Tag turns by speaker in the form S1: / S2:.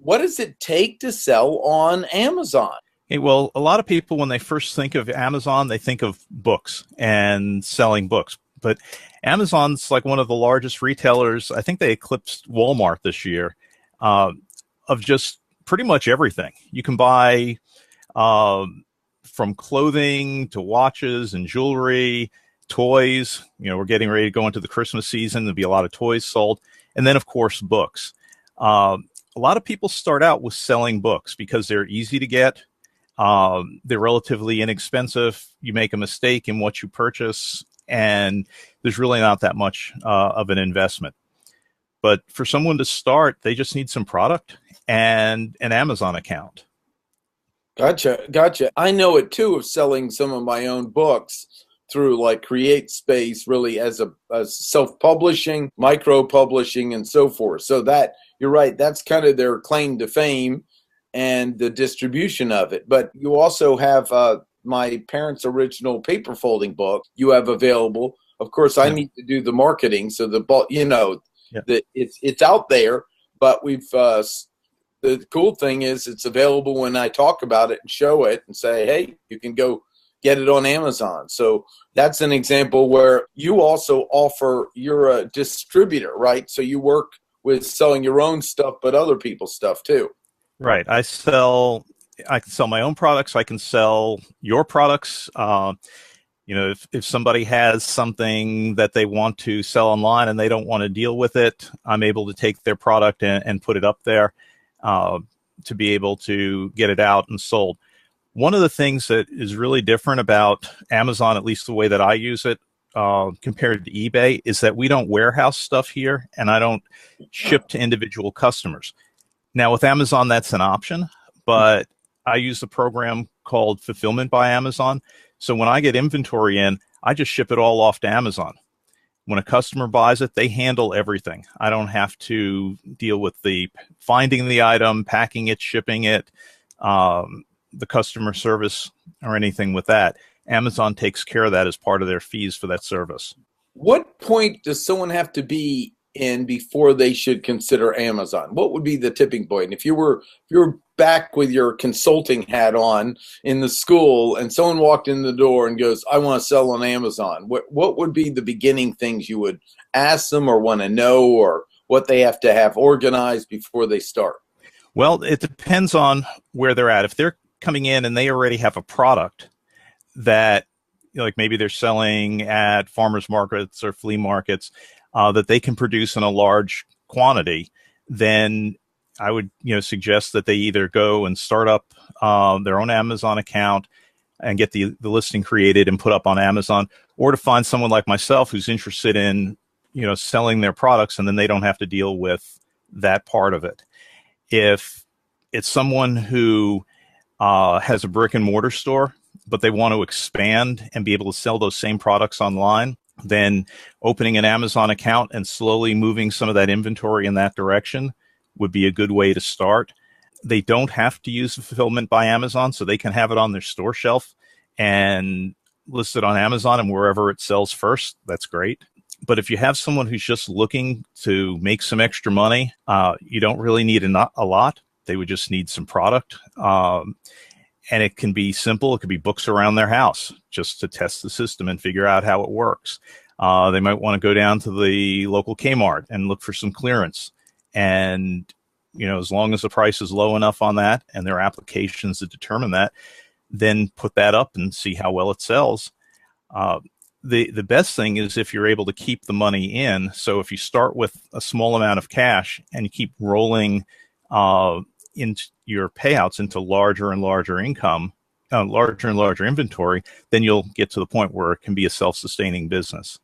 S1: what does it take to sell on Amazon?
S2: Hey, well, a lot of people, when they first think of Amazon, they think of books and selling books. But Amazon's like one of the largest retailers. I think they eclipsed Walmart this year, uh, of just pretty much everything. You can buy from clothing to watches and jewelry, toys. We're getting ready to go into the Christmas season. There'll be a lot of toys sold. And then, of course, books. A lot of people start out with selling books because they're easy to get. They're relatively inexpensive. You make a mistake in what you purchase, and there's really not that much of an investment. But for someone to start, they just need some product and an Amazon account.
S1: Gotcha. I know it too of selling some of my own books through like Create Space, really as self-publishing, micro-publishing, and so forth. So that, you're right, that's kind of their claim to fame and the distribution of it. But you also have my parents' original paper folding book you have available. Of course, I need to do the marketing, so that it's out there. But we've the cool thing is it's available when I talk about it and show it and say, hey, you can go get it on Amazon. So that's an example where you also offer, you're a distributor, right? So you work with selling your own stuff, but other people's stuff too.
S2: Right. I can sell my own products. I can sell your products. If somebody has something that they want to sell online and they don't want to deal with it, I'm able to take their product and put it up there to be able to get it out and sold. One of the things that is really different about Amazon, at least the way that I use it, compared to eBay, is that we don't warehouse stuff here, and I don't ship to individual customers. Now, with Amazon, that's an option, but I use a program called Fulfillment by Amazon. So when I get inventory in, I just ship it all off to Amazon. When a customer buys it, they handle everything. I don't have to deal with the finding the item, packing it, shipping it, the customer service, or anything with that. Amazon takes care of that as part of their fees for that service.
S1: What point does someone have to be in before they should consider Amazon? What would be the tipping point? If you were back with your consulting hat on in the school and someone walked in the door and goes, I want to sell on Amazon, what would be the beginning things you would ask them or want to know, or what they have to have organized before they start?
S2: Well, it depends on where they're at. If they're coming in and they already have a product that, like maybe they're selling at farmers markets or flea markets, that they can produce in a large quantity, then I would suggest that they either go and start up their own Amazon account and get the listing created and put up on Amazon, or to find someone like myself who's interested in selling their products, and then they don't have to deal with that part of it. If it's someone who has a brick and mortar store, but they want to expand and be able to sell those same products online, then opening an Amazon account and slowly moving some of that inventory in that direction would be a good way to start. They don't have to use Fulfillment by Amazon, so they can have it on their store shelf and list it on Amazon, and wherever it sells first, that's great. But if you have someone who's just looking to make some extra money, you don't really need a lot. They would just need some product. And it can be simple. It could be books around their house just to test the system and figure out how it works. They might want to go down to the local Kmart and look for some clearance. And, as long as the price is low enough on that and there are applications that determine that, then put that up and see how well it sells. The best thing is if you're able to keep the money in. So if you start with a small amount of cash and you keep rolling into your payouts into larger and larger inventory, then you'll get to the point where it can be a self-sustaining business.